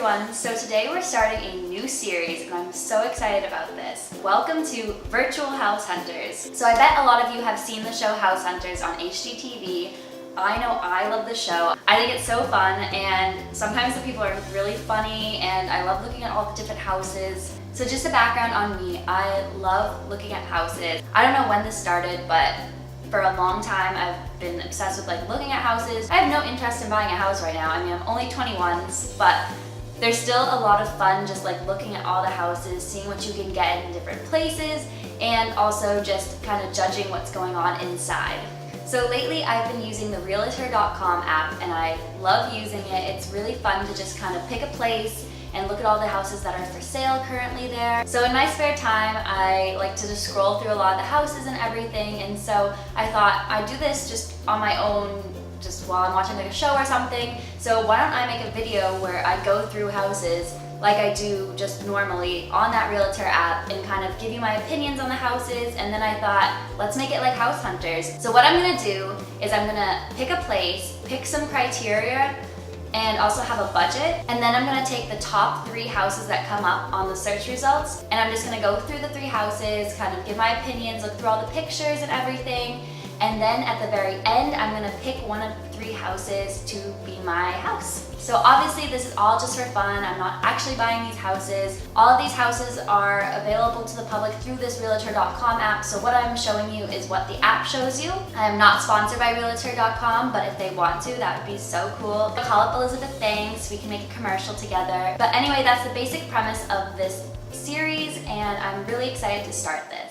everyone, so today we're starting a new series and I'm so excited about this. Welcome to Virtual House Hunters. So I bet a lot of you have seen the show House Hunters on HGTV. I know I love the show. I think it's so fun and sometimes the people are really funny and I love looking at all the different houses. So just a background on me, I love looking at houses. I don't know when this started, but for a long time I've been obsessed with looking at houses. I have no interest in buying a house right now. I mean, I'm only 21, but there's still a lot of fun just looking at all the houses, seeing what you can get in different places, and also just kind of judging what's going on inside. So lately I've been using the Realtor.com app and I love using it. It's really fun to just kind of pick a place and look at all the houses that are for sale currently there. So in my spare time, I like to just scroll through a lot of the houses and everything, and so I thought I'd do this just on my own, just while I'm watching a show or something. So why don't I make a video where I go through houses like I do just normally on that Realtor app and kind of give you my opinions on the houses, and then I thought, let's make it like House Hunters. So what I'm gonna do is I'm gonna pick a place, pick some criteria, and also have a budget, and then I'm gonna take the top 3 houses that come up on the search results, and I'm just gonna go through the 3 houses, kind of give my opinions, look through all the pictures and everything, and then at the very end, I'm gonna pick one of the 3 houses to be my house. So obviously this is all just for fun. I'm not actually buying these houses. All of these houses are available to the public through this Realtor.com app. So what I'm showing you is what the app shows you. I am not sponsored by Realtor.com, but if they want to, that would be so cool. Call up Elizabeth Thanks, we can make a commercial together. But anyway, that's the basic premise of this series, and I'm really excited to start this.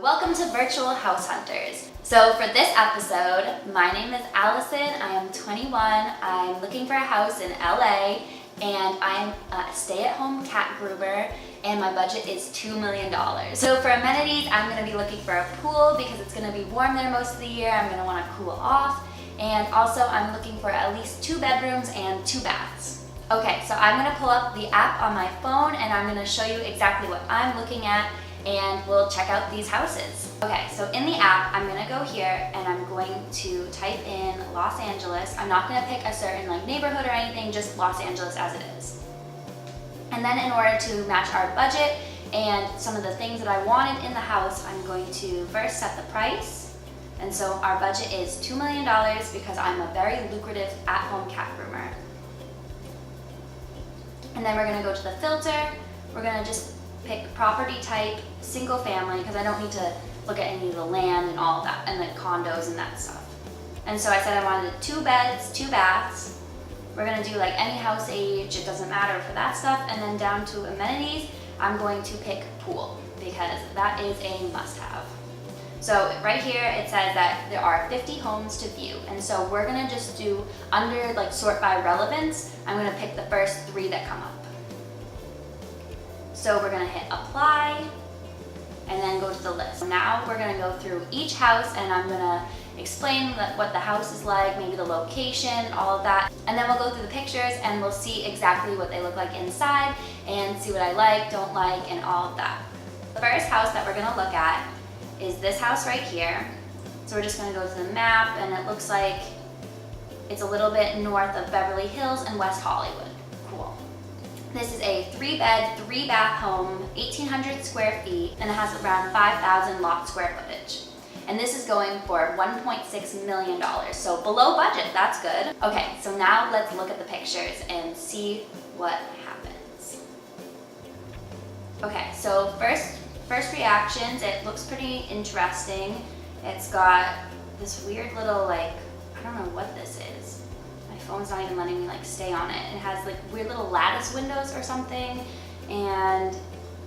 Welcome to Virtual House Hunters. So for this episode, my name is Allison, I am 21, I'm looking for a house in LA, and I'm a stay-at-home cat groomer, and my budget is $2 million. So for amenities, I'm gonna be looking for a pool because it's gonna be warm there most of the year, I'm gonna wanna cool off, and also I'm looking for at least 2 bedrooms and 2 baths. Okay, so I'm gonna pull up the app on my phone and I'm gonna show you exactly what I'm looking at, and we'll check out these houses. Okay, so in the app, I'm gonna go here and I'm going to type in Los Angeles. I'm not gonna pick a certain neighborhood or anything, just Los Angeles as it is. And then in order to match our budget and some of the things that I wanted in the house, I'm going to first set the price. And so our budget is $2 million because I'm a very lucrative at-home cat groomer. And then we're gonna go to the filter. We're gonna just pick property type, single family, because I don't need to look at any of the land and all of that, and the condos and that stuff. And so I said I wanted 2 beds, 2 baths. We're gonna do any house age, it doesn't matter for that stuff. And then down to amenities, I'm going to pick pool because that is a must-have. So right here it says that there are 50 homes to view, and so we're gonna just do under sort by relevance. I'm gonna pick the first 3 that come up. So we're gonna hit apply and then go to the list. Now we're gonna go through each house and I'm gonna explain what the house is like, maybe the location, all of that. And then we'll go through the pictures and we'll see exactly what they look like inside and see what I like, don't like, and all of that. The first house that we're gonna look at is this house right here. So we're just gonna go to the map and it looks like it's a little bit north of Beverly Hills and West Hollywood. Cool. This is a 3-bed, 3-bath home, 1,800 square feet, and it has around 5,000 lot square footage. And this is going for $1.6 million, so below budget, that's good. Okay, so now let's look at the pictures and see what happens. Okay, so first reactions, it looks pretty interesting. It's got this weird little I don't know what this is. My phone's not even letting me stay on it. It has weird little lattice windows or something, and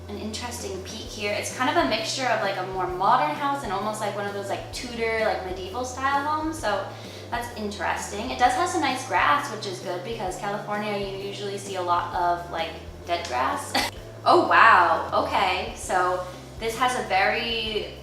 an interesting peak here. It's kind of a mixture of a more modern house and almost one of those Tudor medieval style homes, so that's interesting. It does have some nice grass, which is good because California you usually see a lot of dead grass. Oh wow, okay, so this has a very,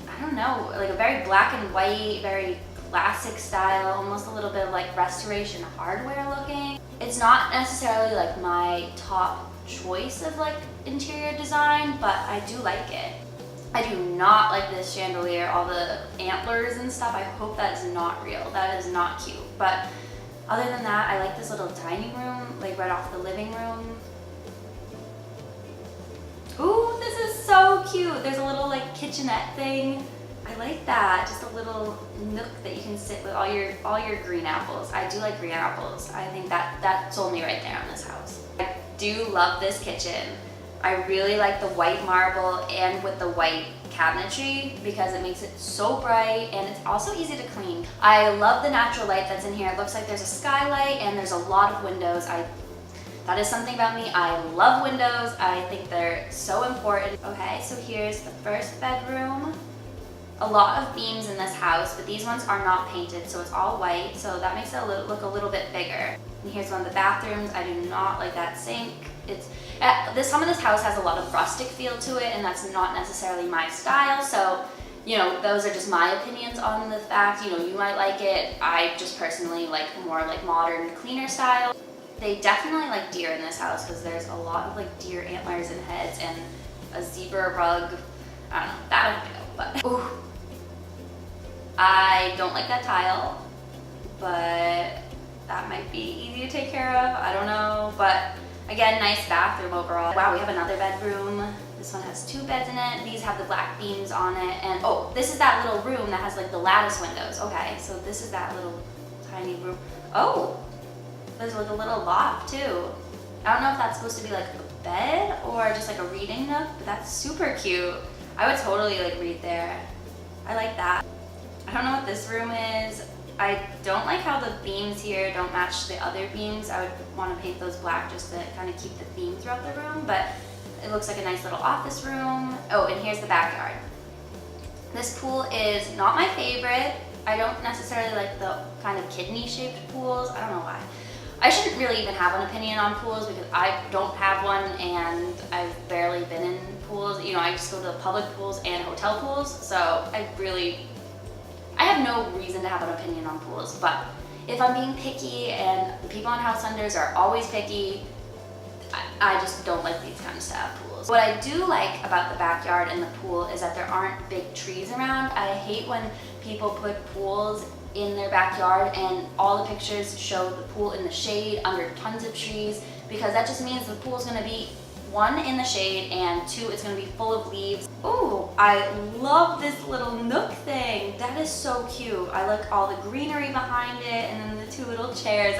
I don't know, a very black and white, very classic style, almost a little bit of restoration hardware looking. It's not necessarily my top choice of interior design, but I do like it. I do not like this chandelier, all the antlers and stuff. I hope that is not real. That is not cute. But other than that, I like this little dining room, like right off the living room. Ooh, this is so cute. There's a little like kitchenette thing. I like that. Just a little nook that you can sit with all your green apples. I do like green apples. I think that sold me right there on this house. I do love this kitchen. I really like the white marble and with the white cabinetry because it makes it so bright and it's also easy to clean. I love the natural light that's in here. It looks like there's a skylight and there's a lot of windows. That is something about me. I love windows. I think they're so important. Okay, so here's the first bedroom. A lot of beams in this house, but these ones are not painted, so it's all white, so that makes it look a little bit bigger. And here's one of the bathrooms. I do not like that sink. Some of this house has a lot of rustic feel to it, and that's not necessarily my style, so you know, those are just my opinions on the fact. You know, you might like it. I just personally like more like modern, cleaner style. They definitely like deer in this house because there's a lot of like deer antlers and heads and a zebra rug. I don't know, that I don't know, but ooh. I don't like that tile, but that might be easy to take care of. I don't know, but again, nice bathroom overall. Wow, we have another bedroom. This one has 2 beds in it. These have the black beams on it. And oh, this is that little room that has like the lattice windows. Okay, so this is that little tiny room. Oh, there's like a little loft too. I don't know if that's supposed to be like a bed or just like a reading nook, but that's super cute. I would totally like read there. I like that. I don't know what this room is. I don't like how the beams here don't match the other beams. I would want to paint those black just to kind of keep the theme throughout the room, but it looks like a nice little office room. Oh, and here's the backyard. This pool is not my favorite. I don't necessarily like the kind of kidney-shaped pools. I don't know why. I shouldn't really even have an opinion on pools because I don't have one and I've barely been in pools. You know, I just go to the public pools and hotel pools, so I have no reason to have an opinion on pools, but if I'm being picky and the people on House Hunters are always picky, I just don't like these kind of style pools. What I do like about the backyard and the pool is that there aren't big trees around. I hate when people put pools in their backyard and all the pictures show the pool in the shade under tons of trees, because that just means the pool's gonna be 1, in the shade, and 2, it's gonna be full of leaves. Ooh, I love this little nook thing. That is so cute. I like all the greenery behind it and then the 2 little chairs.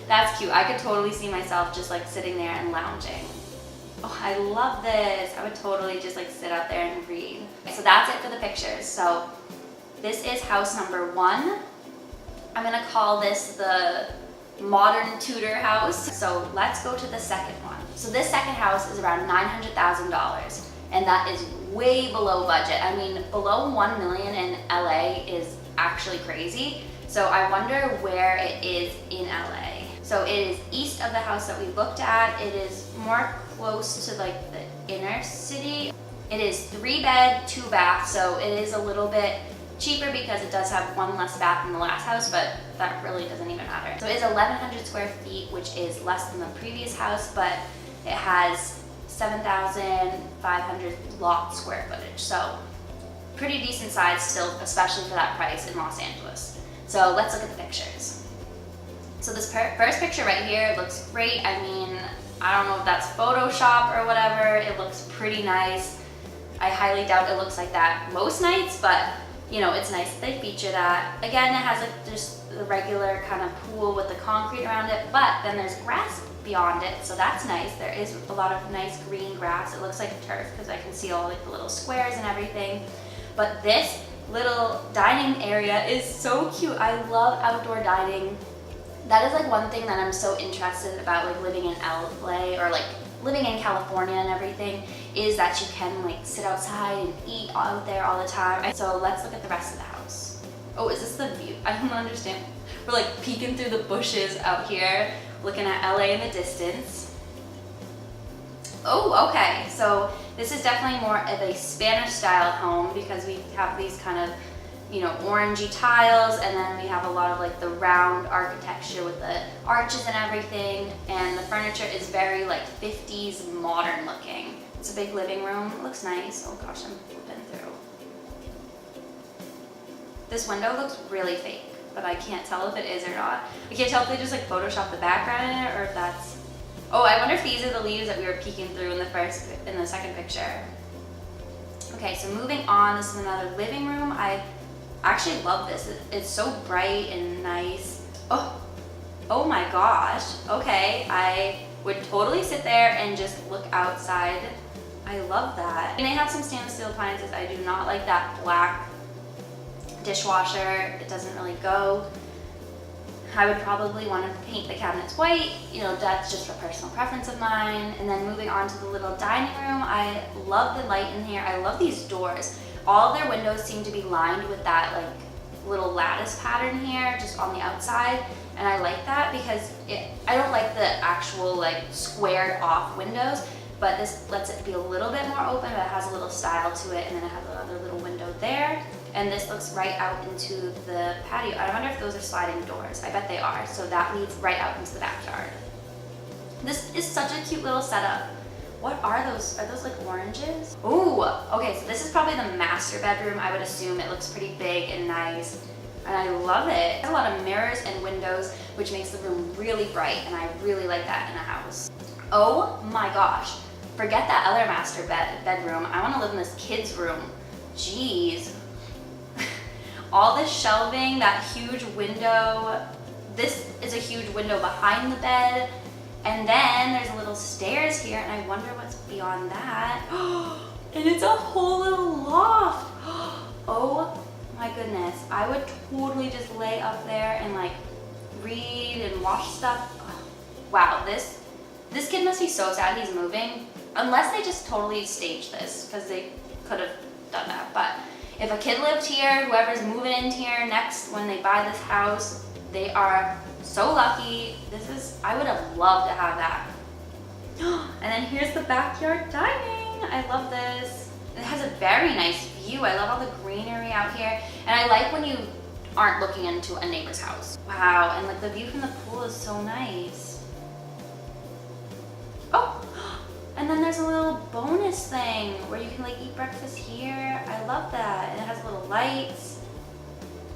That's cute. I could totally see myself just like sitting there and lounging. Oh, I love this. I would totally just like sit out there and read. So that's it for the pictures. So this is house number 1. I'm gonna call this the modern Tudor house. So let's go to the second one. So this second house is around $900,000, and that is way below budget. I mean, below 1 million in LA is actually crazy. So I wonder where it is in LA. So it is east of the house that we looked at. It is more close to like the inner city. It is 3 bed, 2 bath, so it is a little bit cheaper because it does have 1 less bath than the last house, but that really doesn't even matter. So it is 1,100 square feet, which is less than the previous house, but it has 7,500 lot square footage. So pretty decent size still, especially for that price in Los Angeles. So let's look at the pictures. So this first picture right here looks great. I mean, I don't know if that's Photoshop or whatever. It looks pretty nice. I highly doubt it looks like that most nights, but you know, it's nice that they feature that. Again, it has like just the regular kind of pool with the concrete around it, but then there's grass beyond it, so that's nice. There is a lot of nice green grass. It looks like turf because I can see all like the little squares and everything. But this little dining area is so cute. I love outdoor dining. That is like one thing that I'm so interested about, like living in LA or like living in California and everything, is that you can like sit outside and eat out there all the time. So let's look at the rest of the house. Oh, is this the view? I don't understand. We're like peeking through the bushes out here, looking at LA in the distance. Oh, okay. So this is definitely more of a Spanish style home because we have these kind of, you know, orangey tiles, and then we have a lot of like the round architecture with the arches and everything, and the furniture is very like 50s modern looking. It's a big living room. It looks nice. Oh gosh, I'm flipping through. This window looks really fake, but I can't tell if it is or not. I can't tell if they just like photoshopped the background in it or if that's... Oh, I wonder if these are the leaves that we were peeking through in the second picture. Okay, so moving on, this is another living room. I actually love this. It's so bright and nice. Oh my gosh. Okay, I would totally sit there and just look outside. I love that. And they have some stainless steel appliances. I do not like that black dishwasher. It doesn't really go. I would probably want to paint the cabinets white. You know, that's just a personal preference of mine. And then moving on to the little dining room, I love the light in here. I love these doors. All of their windows seem to be lined with that like little lattice pattern here, just on the outside. And I like that because I don't like the actual like squared off windows, but this lets it be a little bit more open, but it has a little style to it. And then it has another little window there. And this looks right out into the patio. I wonder if those are sliding doors. I bet they are. So that leads right out into the backyard. This is such a cute little setup. What are those? Are those like oranges? Ooh, okay, so this is probably the master bedroom. I would assume it looks pretty big and nice. And I love it. It has a lot of mirrors and windows, which makes the room really bright. And I really like that in a house. Oh my gosh. Forget that other master bedroom. I want to live in this kid's room. Jeez. All this shelving, that huge window. This is a huge window behind the bed. And then there's a little stairs here, and I wonder what's beyond that. And it's a whole little loft. Oh my goodness. I would totally just lay up there and like read and watch stuff. Wow, this kid must be so sad he's moving. Unless they just totally staged this, because they could have done that. But if a kid lived here, whoever's moving in here next when they buy this house, they are so lucky. I would have loved to have that. And then here's the backyard dining. I love this. It has a very nice view. I love all the greenery out here. And I like when you aren't looking into a neighbor's house. Wow, and like the view from the pool is so nice. Oh, and then there's a little bonus thing where you can like eat breakfast here. I love that. And it has little lights.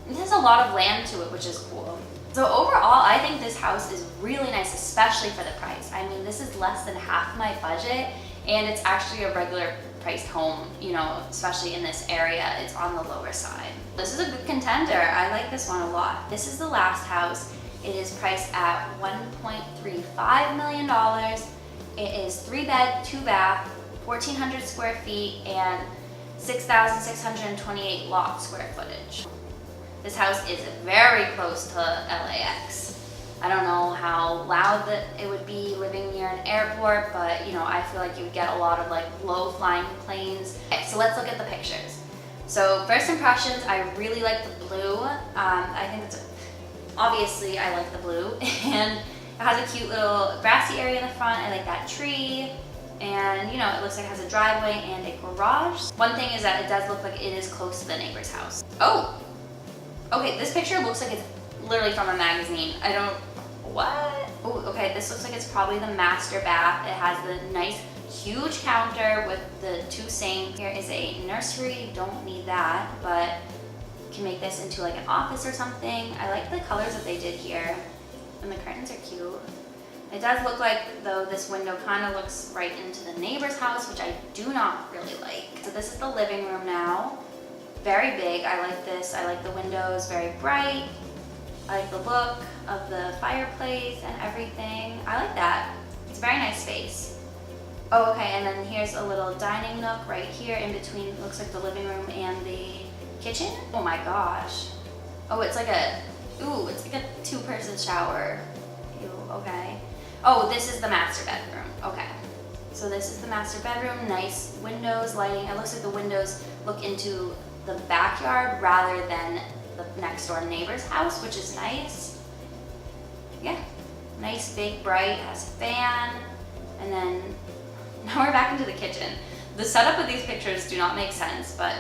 It has a lot of land to it, which is cool. So overall, I think this house is really nice, especially for the price. I mean, this is less than half my budget, and it's actually a regular priced home, you know, especially in this area. It's on the lower side. This is a good contender. I like this one a lot. This is the last house. It is priced at $1.35 million. It is 3-bed, 2-bath, 1,400 square feet, and 6,628 lot square footage. This house is very close to LAX. I don't know how loud that it would be living near an airport, but you know, I feel like you would get a lot of like low flying planes. Okay, so let's look at the pictures. So first impressions, I really like the blue. I think obviously I like the blue, and it has a cute little grassy area in the front. I like that tree. And you know, it looks like it has a driveway and a garage. One thing is that it does look like it is close to the neighbor's house. Oh! Okay, this picture looks like it's literally from a magazine. What? Oh, okay, this looks like it's probably the master bath. It has the nice, huge counter with the 2 sinks. Here is a nursery, don't need that, but you can make this into like an office or something. I like the colors that they did here, and the curtains are cute. It does look like, though, this window kind of looks right into the neighbor's house, which I do not really like. So this is the living room now. Very big. I like this. I like the windows, very bright. I like the look of the fireplace and everything. I like that. It's a very nice space. Oh, okay, and then here's a little dining nook right here in between, looks like the living room and the kitchen. Oh my gosh. Oh, it's like a 2-person shower. Ew, okay. Oh, this is the master bedroom. Okay. So this is the master bedroom. Nice windows, lighting. It looks like the windows look into the backyard rather than the next door neighbor's house, which is nice. Yeah, nice, big, bright, has a fan. And then now we're back into the kitchen. The setup of these pictures do not make sense, but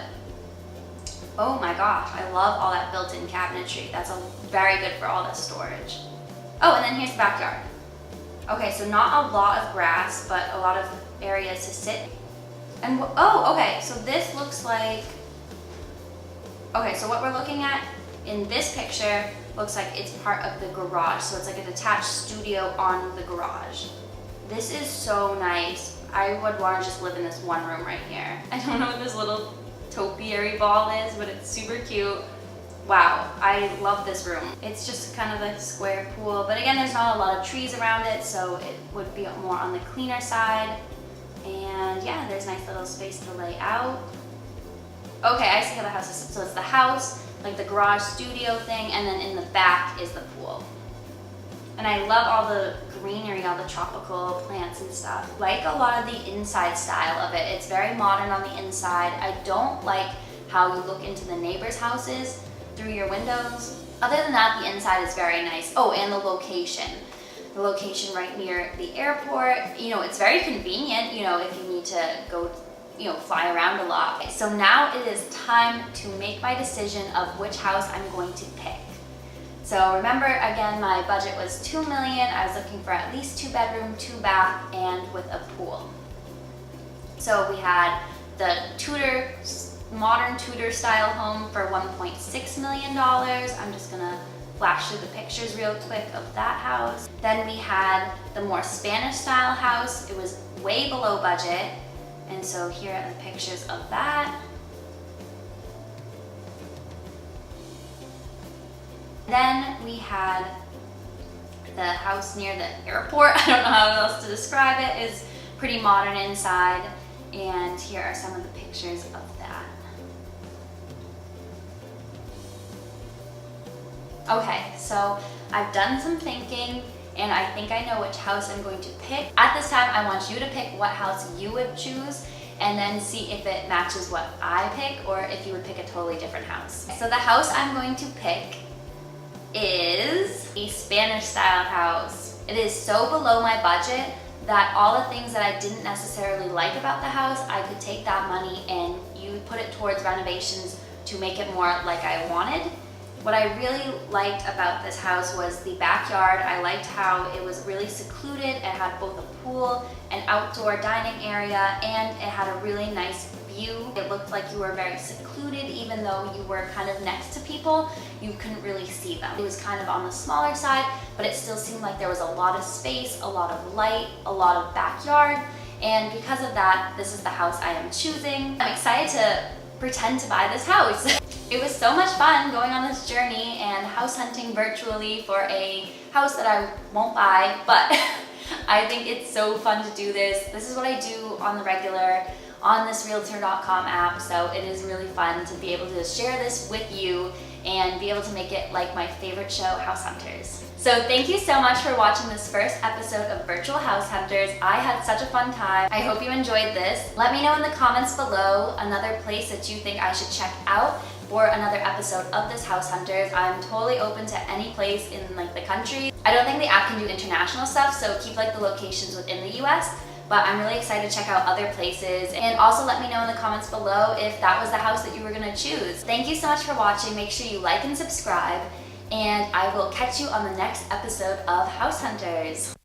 oh my gosh, I love all that built-in cabinetry. That's very good for all this storage. Oh, and then here's the backyard. Okay, so not a lot of grass, but a lot of areas to sit. And oh, okay, so this looks like, okay, so what we're looking at in this picture looks like it's part of the garage. So it's like a detached studio on the garage. This is so nice. I would want to just live in this one room right here. I don't know what this little topiary ball is, but it's super cute. Wow, I love this room. It's just kind of a square pool, but again, there's not a lot of trees around it, so it would be more on the cleaner side. And yeah, there's nice little space to lay out. Okay, I see how the house is. So it's the house, like the garage studio thing, and then in the back is the pool. And I love all the greenery, all the tropical plants and stuff. Like a lot of the inside style of it. It's very modern on the inside. I don't like how you look into the neighbors' houses through your windows. Other than that, the inside is very nice. Oh, and the location. The location right near the airport. You know, it's very convenient, you know, if you need to go, you know, fly around a lot. So now it is time to make my decision of which house I'm going to pick. So remember, again, my budget was $2 million. I was looking for at least 2-bedroom, 2-bath, and with a pool. So we had the Tudor, modern Tudor style home for $1.6 million. I'm just gonna flash through the pictures real quick of that house. Then we had the more Spanish style house. It was way below budget. And so here are the pictures of that. Then we had the house near the airport. I don't know how else to describe it. It's pretty modern inside. And here are some of the pictures of that. Okay, so I've done some thinking and I think I know which house I'm going to pick. At this time, I want you to pick what house you would choose and then see if it matches what I pick or if you would pick a totally different house. So the house I'm going to pick is a Spanish style house. It is so below my budget that all the things that I didn't necessarily like about the house, I could take that money and you put it towards renovations to make it more like I wanted. What I really liked about this house was the backyard. I liked how it was really secluded. It had both a pool, an outdoor dining area, and it had a really nice view. It looked like you were very secluded, even though you were kind of next to people. You couldn't really see them. It was kind of on the smaller side, but it still seemed like there was a lot of space, a lot of light, a lot of backyard. And because of that, this is the house I am choosing. I'm excited to pretend to buy this house. It was so much fun going on this journey and house hunting virtually for a house that I won't buy, but I think it's so fun to do this. This is what I do on the regular on this Realtor.com app, so it is really fun to be able to share this with you and be able to make it like my favorite show, House Hunters. So thank you so much for watching this first episode of Virtual House Hunters. I had such a fun time. I hope you enjoyed this. Let me know in the comments below another place that you think I should check out for another episode of this House Hunters. I'm totally open to any place in like the country. I don't think the app can do international stuff, so keep like the locations within the US, but I'm really excited to check out other places. And also let me know in the comments below if that was the house that you were gonna choose. Thank you so much for watching. Make sure you like and subscribe, and I will catch you on the next episode of House Hunters.